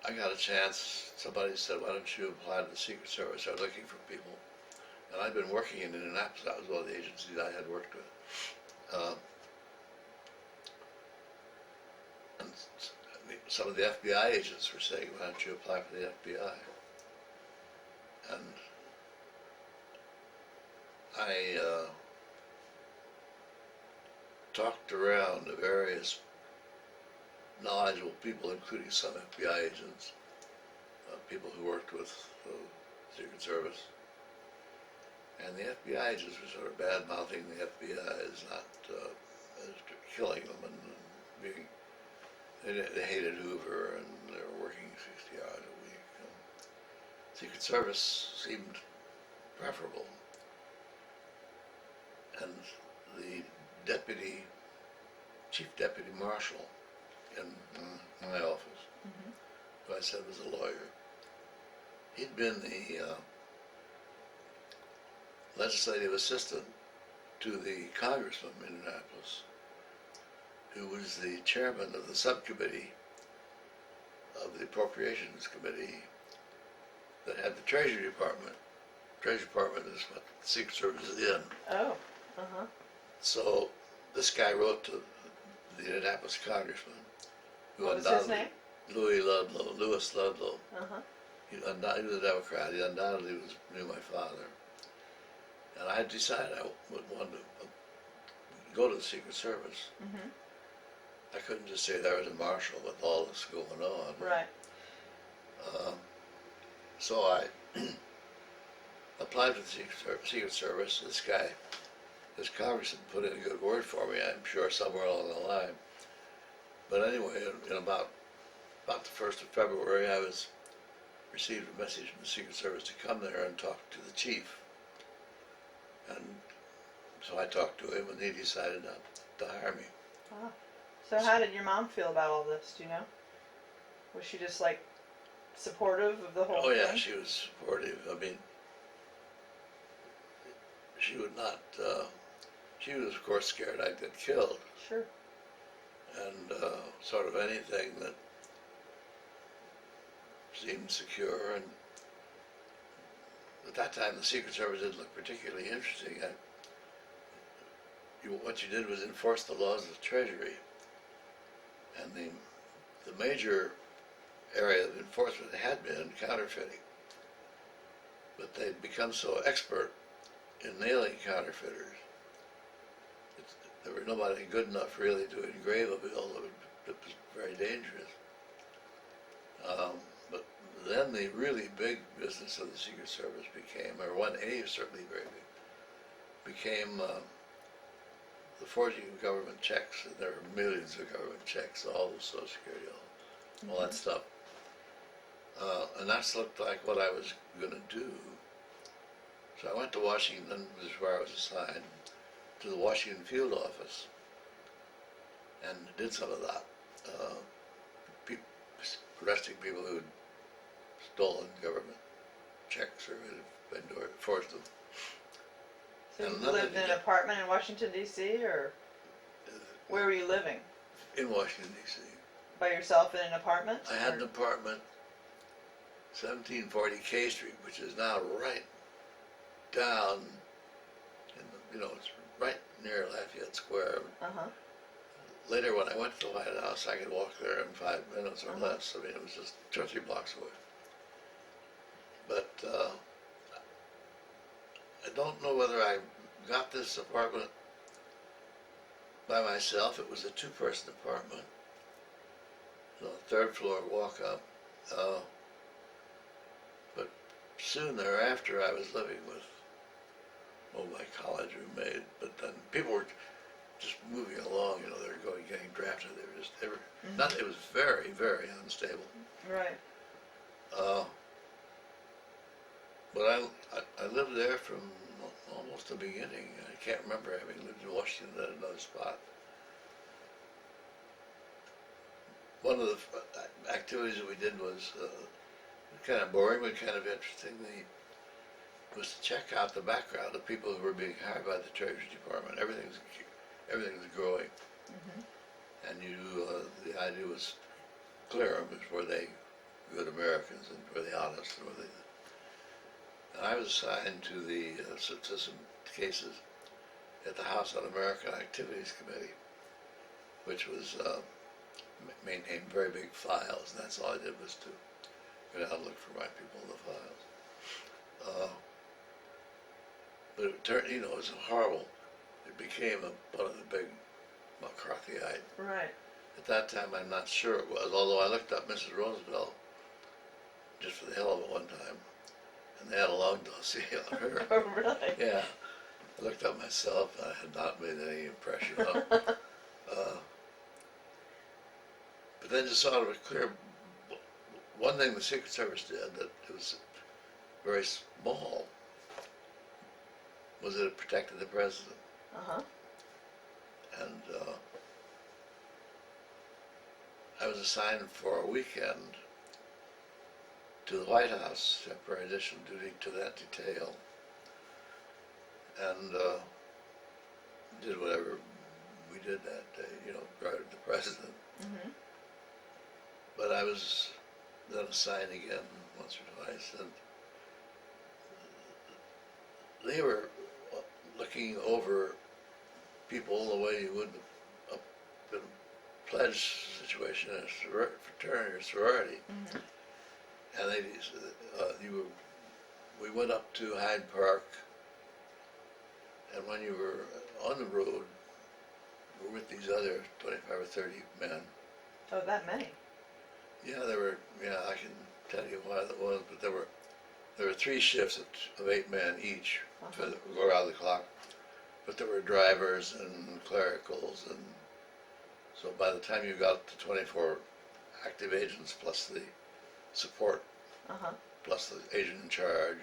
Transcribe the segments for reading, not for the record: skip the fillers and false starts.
I got a chance, somebody said, why don't you apply to the Secret Service? They're looking for people. And I'd been working in Indianapolis. That was one of the agencies I had worked with. And some of the FBI agents were saying, why don't you apply for the FBI? And I talked around to various knowledgeable people, including some FBI agents, people who worked with the Secret Service. And the FBI agents were sort of bad-mouthing the FBI as not as killing them and being. They hated Hoover and they were working 60 hours a week. Secret Service seemed preferable. And the chief deputy marshal in my office, who I said was a lawyer, he'd been the legislative assistant to the congressman in Indianapolis, who was the chairman of the subcommittee of the Appropriations Committee that had the Treasury Department. Treasury Department is what the Secret Service is in. Oh, So this guy wrote to the Indianapolis congressman, who what was his name? Louis Ludlow. He was a Democrat. He undoubtedly knew my father. And I had decided I would want to go to the Secret Service. I couldn't just say there was a marshal with all this going on. Right. So I applied for the Secret Service. This congressman put in a good word for me, I'm sure, somewhere along the line. But anyway, in about the 1st of February, I received a message from the Secret Service to come there and talk to the chief. And so I talked to him, and he decided to hire me. Oh. So how did your mom feel about all this? Do you know? Was she just like supportive of the whole thing? Oh yeah, she was supportive. I mean, she would not. She was, of course, scared I'd get killed. Sure. And sort of anything that seemed secure. And at that time, the Secret Service didn't look particularly interesting. What you did was enforce the laws of the Treasury. And the major area of enforcement had been counterfeiting. But they'd become so expert in nailing counterfeiters. There was nobody good enough really to engrave a bill that was very dangerous. But then the really big business of the Secret Service became, or 1A certainly very big, became the forging of government checks. And there were millions of government checks, all the Social Security, all that stuff. And that's looked like what I was going to do. So I went to Washington, this is where I was assigned, to the Washington field office, and did some of that. Arresting people who had stolen government checks or had forged them. So you lived in an apartment in Washington, D.C., or where were you living? In Washington, D.C. By yourself in an apartment? I had an apartment, 1740 K Street, which is now right down, it's right near Lafayette Square. Later, when I went to the White House, I could walk there in 5 minutes or less. I mean, it was just 2 or 3 blocks away. But I don't know whether I got this apartment by myself. It was a 2-person apartment, so 3rd floor walk up. But soon thereafter, I was living with my college roommate. But then people were just moving along. They were getting drafted. It was very, very unstable. Right. But I lived there from almost the beginning. I can't remember having lived in Washington at another spot. One of the activities that we did was kind of boring but kind of interesting. Was to check out the background of people who were being hired by the Treasury Department. Everything's growing, Mm-hmm. and the idea was clear them before they good Americans and were they honest and were they. And I was assigned to the to some cases at the House Un-American Activities Committee, which was maintained very big files, and that's all I did was to go down and look for my people in the files. But it turned, it was horrible. It became one of the big McCarthyite. Right. At that time, I'm not sure it was, although I looked up Mrs. Roosevelt just for the hell of it one time, and they had a long dossier on her. Oh, really? Yeah. I looked up myself, and I had not made any impression on her. But then just sort of a clear, one thing the Secret Service did that it was very small was that it protected the president. Uh-huh. And I was assigned for a weekend to the White House, temporary additional duty to that detail, and did whatever we did that day, guarded the president. Mm-hmm. But I was then assigned again once or twice, and they were looking over people the way you would in a pledge situation in a fraternity or sorority. Mm-hmm. And we went up to Hyde Park, and when you were on the road, you were with these other 25 or 30 men. Oh, that many? Yeah, I can tell you why that was, but there were 3 shifts of 8 men each Uh-huh. to go around the clock. But there were drivers and clericals, and so by the time you got to 24 active agents plus the support, Uh-huh. plus the agent in charge,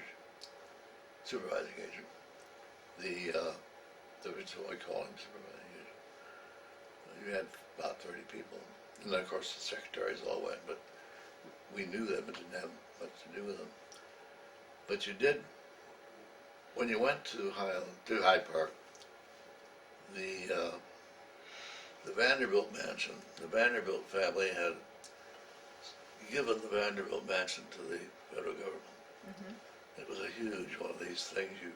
supervising agent, that's what we call him, supervising agent. You had about 30 people, and then of course the secretaries all went, but we knew them and didn't have much to do with them. But you did, when you went to Hyde Park, the Vanderbilt mansion, the Vanderbilt family had given the Vanderbilt mansion to the federal government. Mm-hmm. It was a huge one of these things you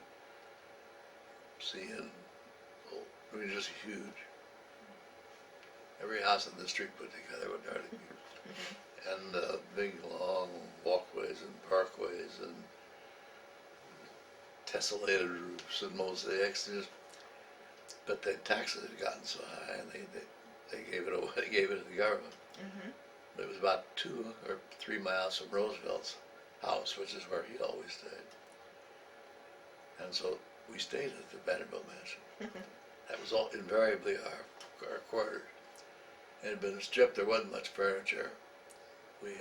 see just huge. Every house in the street put together would hardly be. Mm-hmm. And big long walkways and parkways and tessellated roofs and mosaics. But the taxes had gotten so high, and they gave it away. They gave it to the government. Mm-hmm. It was about 2 or 3 miles from Roosevelt's house, which is where he always stayed. And so we stayed at the Vanderbilt mansion. That was all invariably our quarters. It had been stripped. There wasn't much furniture. We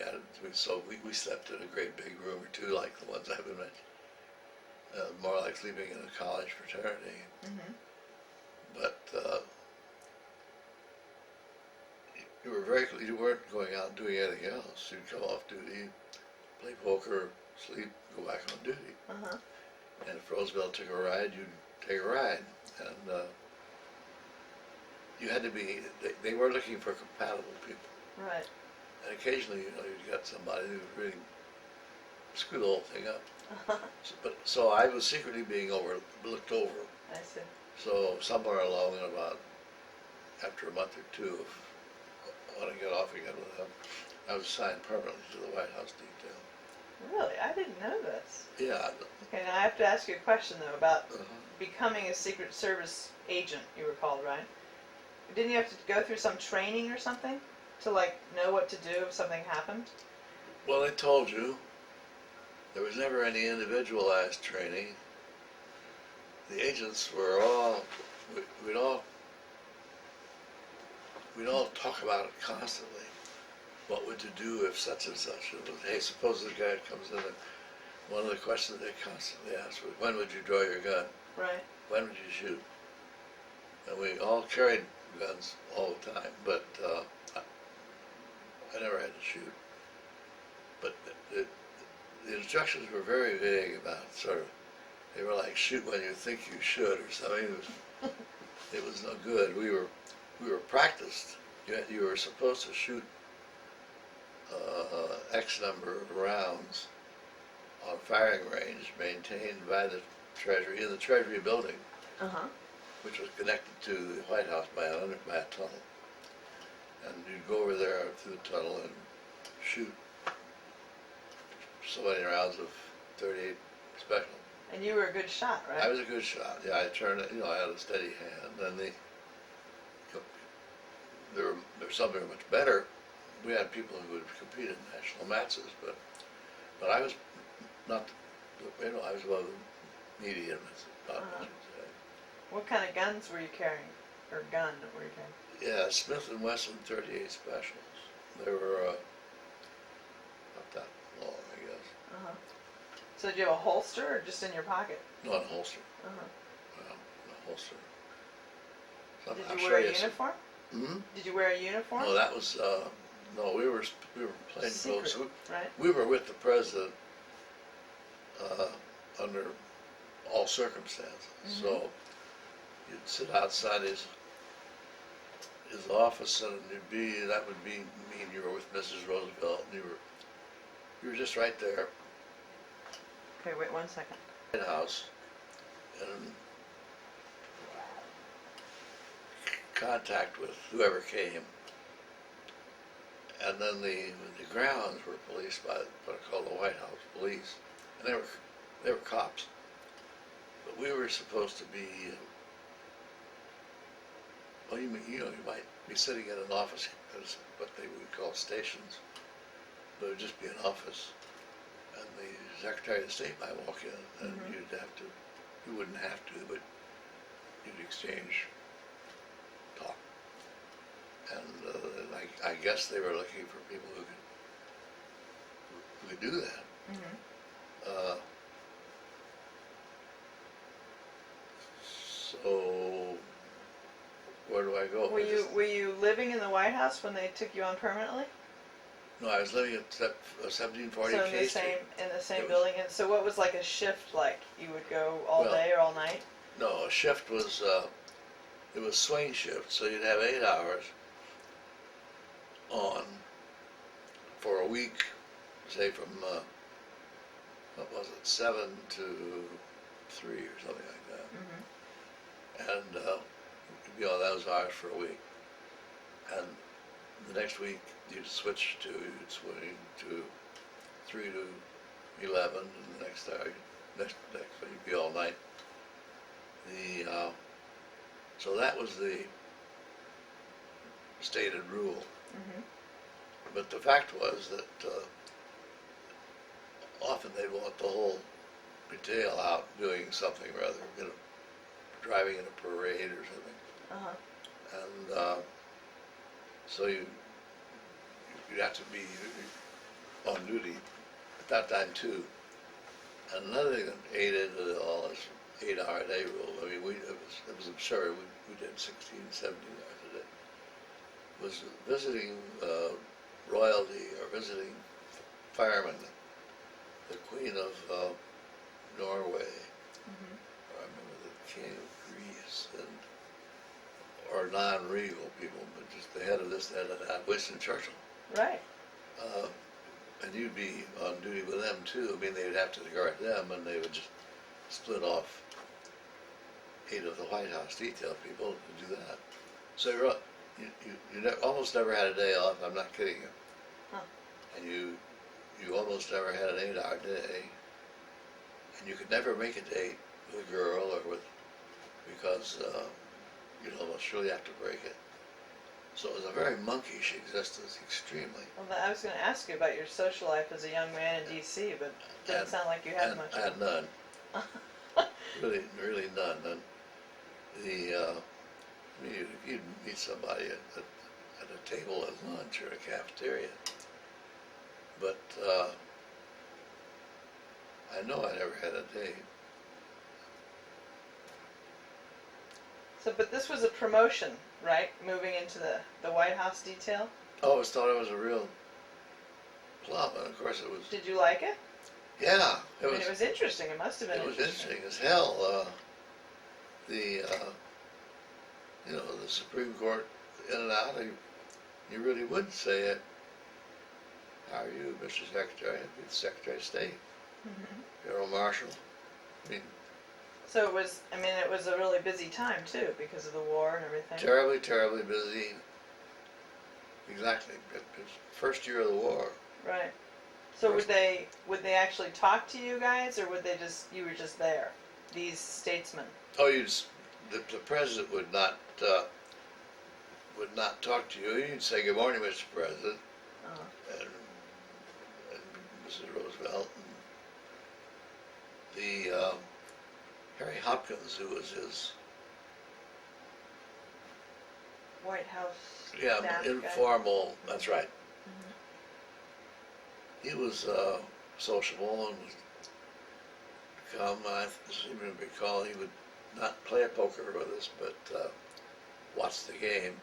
slept in a great big room or 2, like the ones I've been mentioning. More like sleeping in a college fraternity. Mm-hmm. But you weren't going out and doing anything else. You'd come off duty, play poker, sleep, go back on duty. Uh-huh. And if Roosevelt took a ride, you'd take a ride. And you had to be, they were looking for compatible people. Right. And occasionally, you'd got somebody who would really screw the whole thing up. So I was secretly being looked over. I see. So somewhere along in about, after a month or 2 of when I got off again with them, I was assigned permanently to the White House detail. Really? I didn't know this. Yeah. Okay, now I have to ask you a question, though, about Uh-huh. becoming a Secret Service agent, you were called, right? Didn't you have to go through some training or something to, know what to do if something happened? Well, I told you, there was never any individualized training. The agents were we'd all talk about it constantly. What would you do if such and such? It was, hey, suppose this guy comes in, and one of the questions they constantly asked was, when would you draw your gun? Right. When would you shoot? And we all carried guns all the time, but I never had to shoot. But the instructions were very vague about they were like, shoot when you think you should or something. It was no good. We were practiced. You were supposed to shoot X number of rounds on a firing range maintained by the Treasury, in the Treasury building, Uh-huh. which was connected to the White House by a tunnel. And you'd go over there through the tunnel and shoot so many rounds of 38 special. And you were a good shot, right? I was a good shot. Yeah, I turned it, I had a steady hand. And there were some that were much better. We had people who would compete in national matches, but I was not, I was above the median, that's about what I should say. What kind of guns were you carrying? Or gun were you carrying? Yeah, Smith & Wesson 38 specials. They were not that long, I guess. Uh-huh. So did you have a holster or just in your pocket? No, in a holster. Uh-huh. Well, in a holster. So Did I'll you show wear a some- uniform? Hmm? Did you wear a uniform? No, that was, no, we were plain Secret, clothes. right? We were with the president under all circumstances. So you'd sit outside his office, and that would mean you were with Mrs. Roosevelt, and you were just right there, Okay, wait 1 second. White House, and contact with whoever came. And then the grounds were policed by what are called the White House police, and they were cops. But we were supposed to be, well, you might be sitting in an office, as what they would call stations, but it would just be an office, and the Secretary of State might walk in, and you wouldn't have to, but you'd exchange talk. And I guess they were looking for people who could do that. So where do I go? Were you living in the White House when they took you on permanently? No, I was living at 1740 So K Street. in the same It was- building. And so what was like a shift like? You would go all Well, day or all night? No, a shift was, it was swing shift, so you'd have 8 hours on for a week, say from, what was it, 7 to 3 or something like that. And you'd be on those hours for a week. And the next week you'd swing to 3 to 11, and the next hour, next week you'd be all night. So that was the stated rule. But the fact was that often they'd want the whole detail out doing something rather, driving in a parade or something. And so you'd have to be on duty at that time too. And another thing that aided all this 8-hour-a-day rule, I mean, it was absurd. We did 16, 17 hours a day. Was visiting royalty or visiting firemen, the Queen of Norway, or I remember the King of Greece, or non-regal people, but just the head of this, the head of that, Winston Churchill. Right. And you'd be on duty with them too. I mean, they'd have to guard them, and they would just split off 8 of the White House detail people to do that. So you almost never had a day off. I'm not kidding you. And you almost never had an 8-hour day, and you could never make a date with a girl because you'd almost surely have to break it. So it was a very monkish existence, extremely. Well, I was going to ask you about your social life as a young man in D.C., but it didn't sound like you had much. I had none. really none. And you'd meet somebody at a table at lunch or a cafeteria. But I know I never had a date. So, but this was a promotion, right? Moving into the White House detail? I always thought it was a real plum, and of course it was. Did you like it? Yeah, I mean, it was interesting. It must have been It was interesting as hell. The Supreme Court in and out, you really would say it. hire you, Mr. Secretary, I'd be the Secretary of State, Mhm. General Marshal. I mean, So it was, I mean, it was a really busy time too because of the war and everything. terribly, terribly busy. Exactly. It was first year of the war. Right. So First- would they actually talk to you guys, or would they just, you were just there? These statesmen. Oh, the president would not talk to you. He'd say, "Good morning, Mr. President," Uh-huh. and Mrs. Roosevelt, and the Harry Hopkins, who was his White House. yeah staff guy. informal. That's right. Mhm. He was sociable and would come. I seem to recall he would not play poker with us, but watch the game.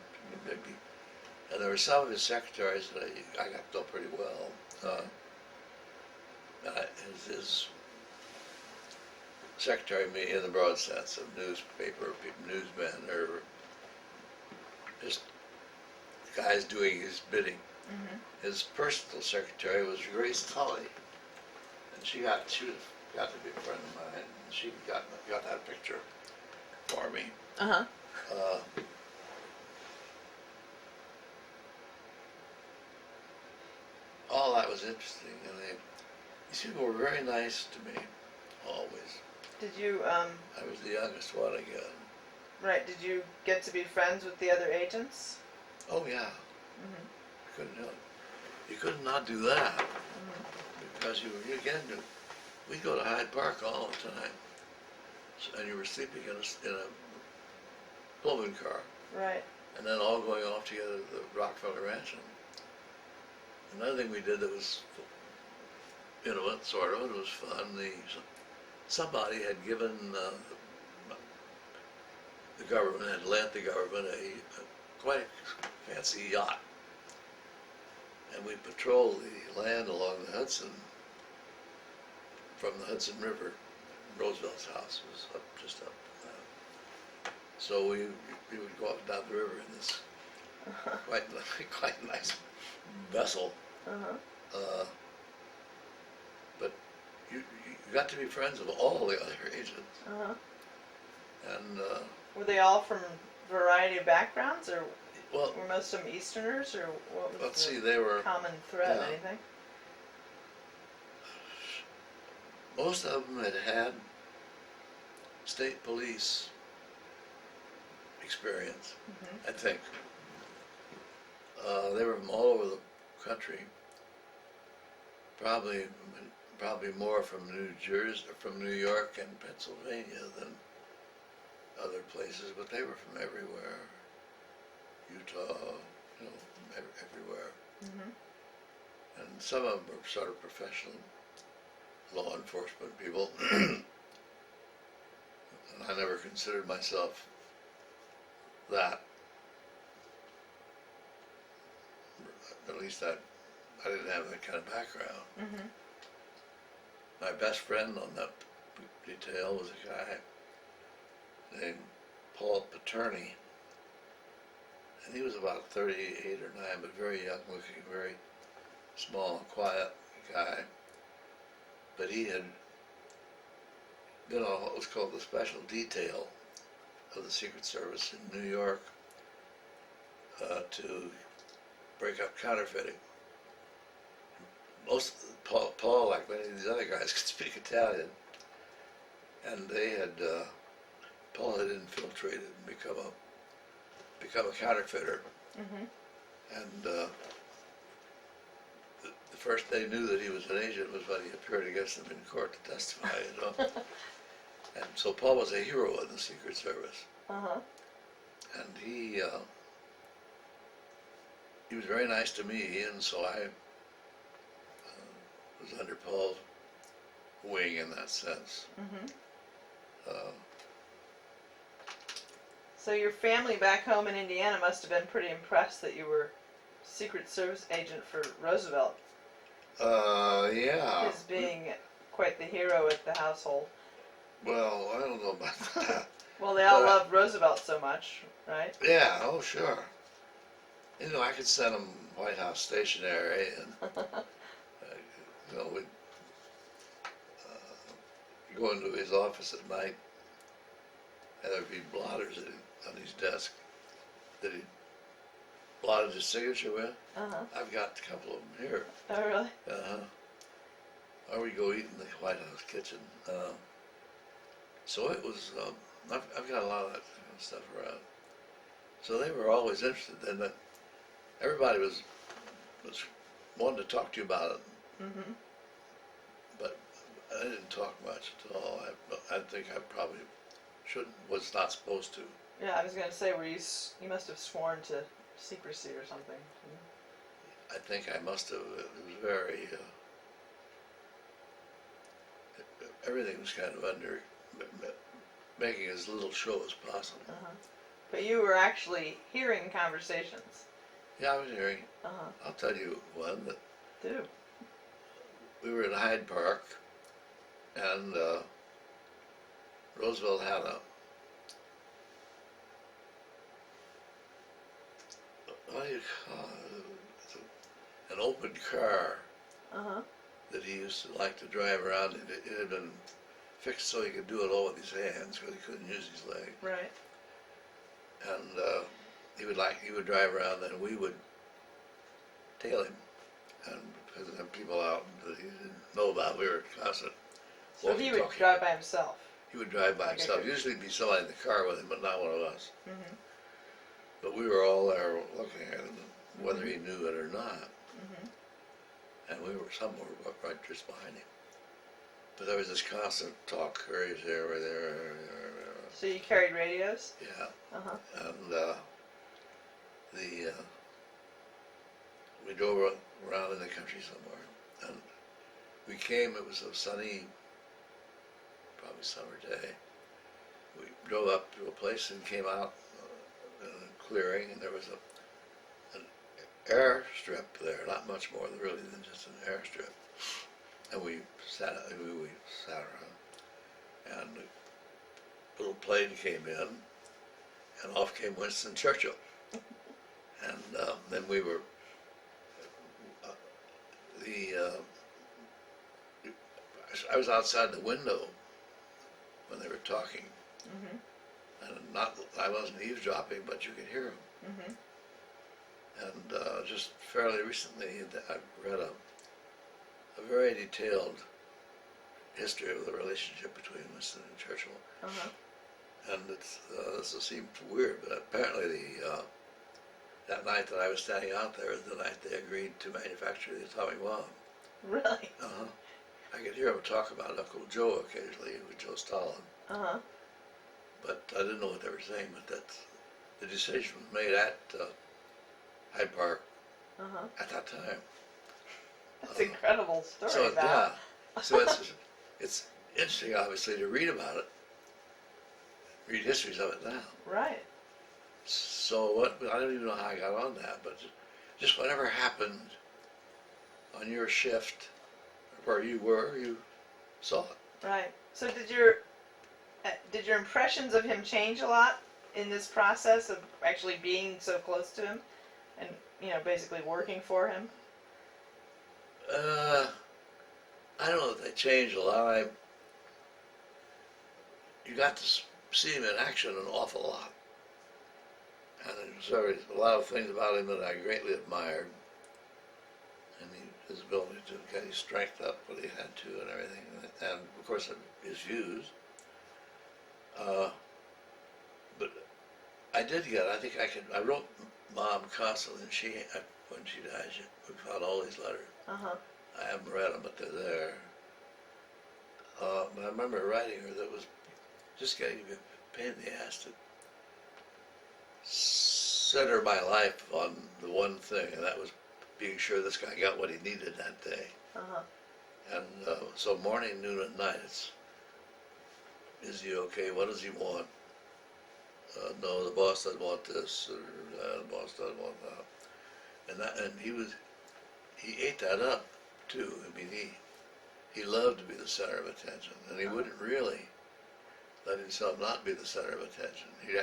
Maybe. And there were some of his secretaries that I got to know pretty well. His secretary, in the broad sense of newspaper newsmen, or just guys doing his bidding. Mhm. His personal secretary was Grace Tully, and she got to be a friend of mine. And she got that picture for me. Uh-huh. Uh, all that was interesting, and these people were very nice to me, always. Did you I was the youngest one again. right, did you get to be friends with the other agents? Oh yeah, Mhm. you could not do that, Mhm. because we'd go to Hyde Park all the time, and you were sleeping in a Pullman car, Right. and then all going off together to the Rockefeller Mansion. Another thing we did that was, sort of, it was fun. Somebody had given the government had lent the government a quite fancy yacht, and we patrolled the land along the Hudson, from the Hudson River. Roosevelt's house was just up. So we would go up and down the river in this quite nice vessel. Uh-huh. But you got to be friends with all the other agents, Uh-huh. and Were they all from a variety of backgrounds, or well, were most of them Easterners, or what was let's the see, they were common thread? yeah. Anything? most of them had state police experience, Mhm. I think. They were from all over the country. Probably more from New Jersey, from New York and Pennsylvania than other places, but they were from everywhere. Utah, from everywhere. Mhm. And some of them were sort of professional law enforcement people. And I never considered myself that. At least I didn't have that kind of background. Mhm. My best friend on that detail was a guy named Paul Paterni, and he was about 38 or 9, but very young looking, very small, quiet guy. But he had been on what was called the Special Detail of the Secret Service in New York to break up counterfeiting. Paul, like many of these other guys, could speak Italian, and Paul had infiltrated and become a counterfeiter. Mhm. And the first they knew that he was an agent was when he appeared against them in court to testify. And so Paul was a hero in the Secret Service, Uh-huh. and he was very nice to me, and so I was under Paul's wing in that sense. Mhm. Uh, So your family back home in Indiana must have been pretty impressed that you were Secret Service agent for Roosevelt, yeah. his being quite the hero at the household. Well, I don't know about that. Well, they all But loved Roosevelt so much, right? Yeah, oh sure. I could send him White House stationery, and you know, we'd go into his office at night, and there'd be blotters on his desk that he blotted his signature with. Uh-huh. I've got a couple of them here. Oh, really? Or we go eat in the White House kitchen. So it was, I've got a lot of that kind of stuff around. So they were always interested in that. Everybody was wanting to talk to you about it, Mm-hmm. but I didn't talk much at all. I think I probably was not supposed to. Yeah, I was gonna say, you must have sworn to secrecy or something. I think I must have. It was very. Everything was kind of under, making as little show as possible. Uh-huh. But you were actually hearing conversations. Yeah, I was hearing. Uh-huh. I'll tell you one that Do. we were in Hyde Park, and Roosevelt had what do you call it? An open car Uh-huh. that he used to like to drive around. It had been fixed so he could do it all with his hands because he couldn't use his legs. Right. And he would drive around, and we would tail him, and because there were people out that he didn't know about, we were constant. So he would drive by himself. He would drive by Okay, himself. good. Usually it'd be somebody in the car with him, but not one of us. Mm-hmm. But we were all there looking at him, whether he knew it or not. Mm-hmm. And we were somewhere right just behind him. But there was this constant talk, hurries here, over there. So you carried radios? Yeah. Uh-huh. And we drove around in the country somewhere, and it was a sunny, probably summer day. We drove up to a place and came out in a clearing, and there was an airstrip there, not much more really than just an airstrip. And we sat around, and a little plane came in, and off came Winston Churchill. And then we were, I was outside the window when they were talking, Mm-hmm. and I wasn't eavesdropping, but you could hear them. Mm-hmm. And just fairly recently, I read a very detailed history of the relationship between Winston and Churchill. Uh-huh. And this will seem weird, but apparently that night that I was standing out there is the night they agreed to manufacture the atomic bomb. Really? Uh-huh. I could hear them talk about Uncle Joe occasionally, with Joe Stalin, Uh-huh. but I didn't know what they were saying. But the decision was made at Hyde Park Uh-huh. at that time. That's an incredible story So about. yeah, so it's interesting, obviously, to read about it, read histories of it now. Right. So I don't even know how I got on that, but just whatever happened on your shift, where you were, you saw it. Right. So did your impressions of him change a lot in this process of actually being so close to him, and basically working for him? I don't know if they changed a lot. You got to see him in action an awful lot. And there was a lot of things about him that I greatly admired. And his ability to get his strength up when he had to and everything. And of course his views. But I wrote Mom constantly, and when she died, we found all these letters. Uh-huh. I haven't read them, but they're there. But I remember writing her that was just getting a pain in the ass to center my life on the one thing, and that was being sure this guy got what he needed that day. Uh-huh. And so morning, noon, and night, is he okay? What does he want? No, the boss doesn't want this, or the boss doesn't want that. And he ate that up too. I mean, he loved to be the center of attention, and he wouldn't really let himself not be the center of attention. He'd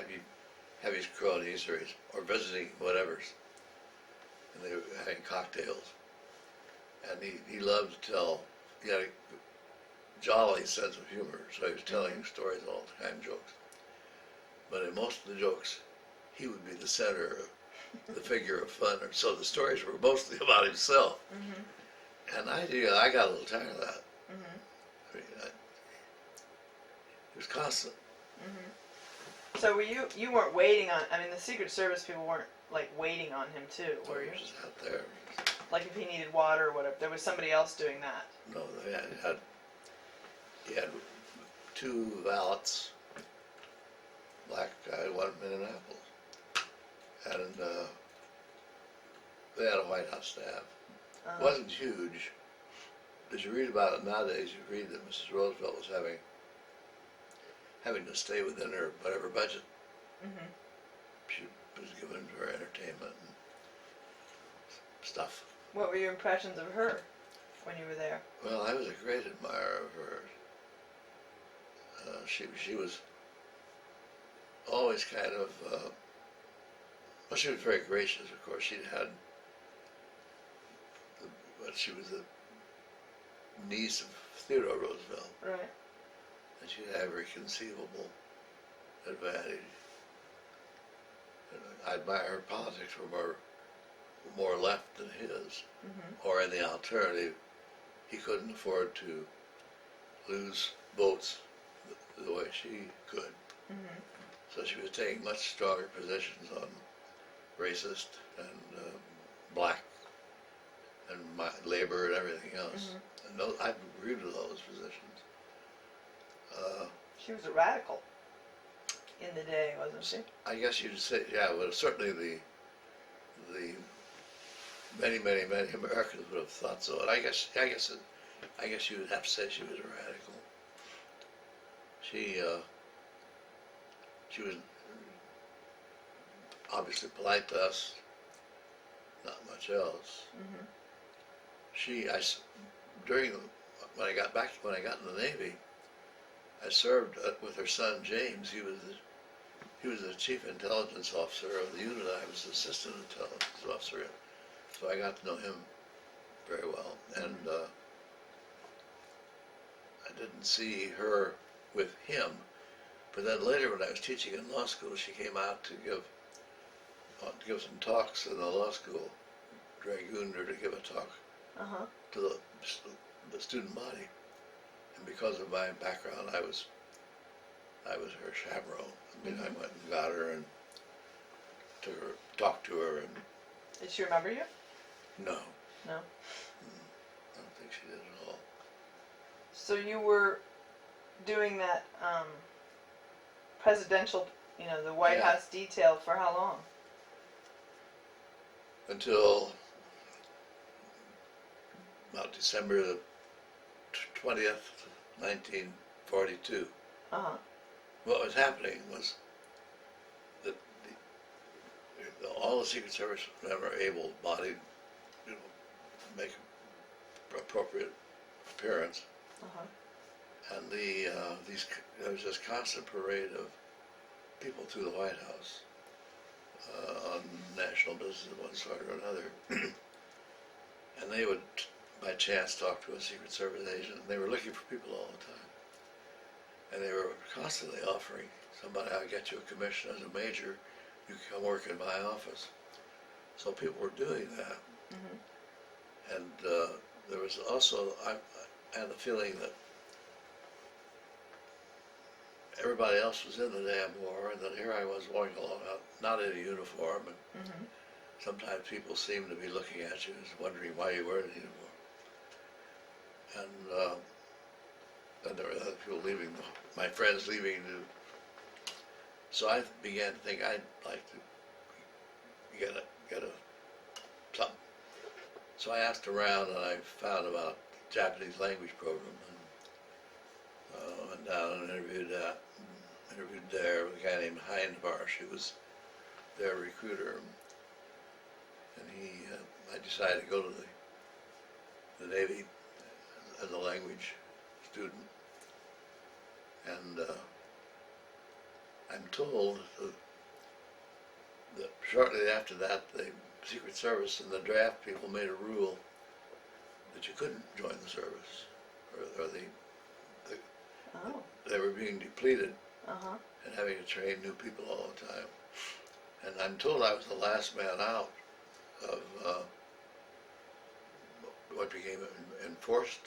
have his cronies or visiting whatevers, and they were having cocktails, And he loved to tell, he had a jolly sense of humor, so he was telling stories all the time, jokes. But in most of the jokes, he would be the center, the figure of fun, so the stories were mostly about himself. Mm-hmm. And I got a little tired of that. Mm-hmm. I mean, it was constant. Mm-hmm. So you weren't waiting on, I mean, the Secret Service people weren't like waiting on him too, were you? He was out there. Like if he needed water or whatever, there was somebody else doing that. No, he had two valets, black guy, one in Minneapolis, and they had a White House staff. It wasn't huge. As you read about it nowadays, you read that Mrs. Roosevelt was having to stay within her whatever budget Mm-hmm. she was given for entertainment and stuff. What were your impressions of her when you were there? Well, I was a great admirer of hers. She was always kind of, well, she was very gracious, of course. But she was the niece of Theodore Roosevelt, Right. and she had every conceivable advantage. And I admire her politics were more left than his, Mm-hmm. or in the alternative, he couldn't afford to lose votes the way she could. Mm-hmm. So she was taking much stronger positions on racist and black and labor and everything else. Mm-hmm. And I agreed with those positions. She was a radical in the day, wasn't she? I guess you'd say, yeah, well, certainly the many Americans would have thought so. And I guess you would have to say she was a radical. She was obviously polite to us, not much else. Mm-hmm. When I got in the Navy, I served with her son James. He was the chief intelligence officer of the unit. I was assistant intelligence officer, so I got to know him very well. And I didn't see her with him, but then later when I was teaching in law school, she came out to give some talks in the law school. Dragooned her to give a talk Uh-huh. to the student body, and because of my background, I was her chaperone. I mean, I went and got her and talked to her, and Did she remember you? no, No. I don't think she did at all. So you were doing that presidential, the White Yeah. House detail for how long? Until about December the 20th, 1942. Uh-huh. What was happening was that all the Secret Service men were able-bodied, make an appropriate appearance, Uh-huh. and there was this constant parade of people through the White House on national business of one sort or another, and they would, by chance, talk to a Secret Service agent, and they were looking for people all the time. And they were constantly offering somebody, I'll get you a commission as a major, you can come work in my office. So people were doing that. Mm-hmm. And there was also, I had the feeling that everybody else was in the damn war, and that here I was walking along, not in a uniform, and Mm-hmm. sometimes people seemed to be looking at you and wondering why you were in a uniform. And there were other people leaving, my friends leaving. So I began to think I'd like to get a something. So I asked around, and I found about Japanese language program, and went down and interviewed there with a guy named Hindmarsh, who was their recruiter, and I decided to go to the Navy as a language student, and I'm told that shortly after that, the Secret Service and the draft people made a rule that that you couldn't join the service, or Oh. they were being depleted Uh-huh. and having to train new people all the time. And I'm told I was the last man out of what became enforced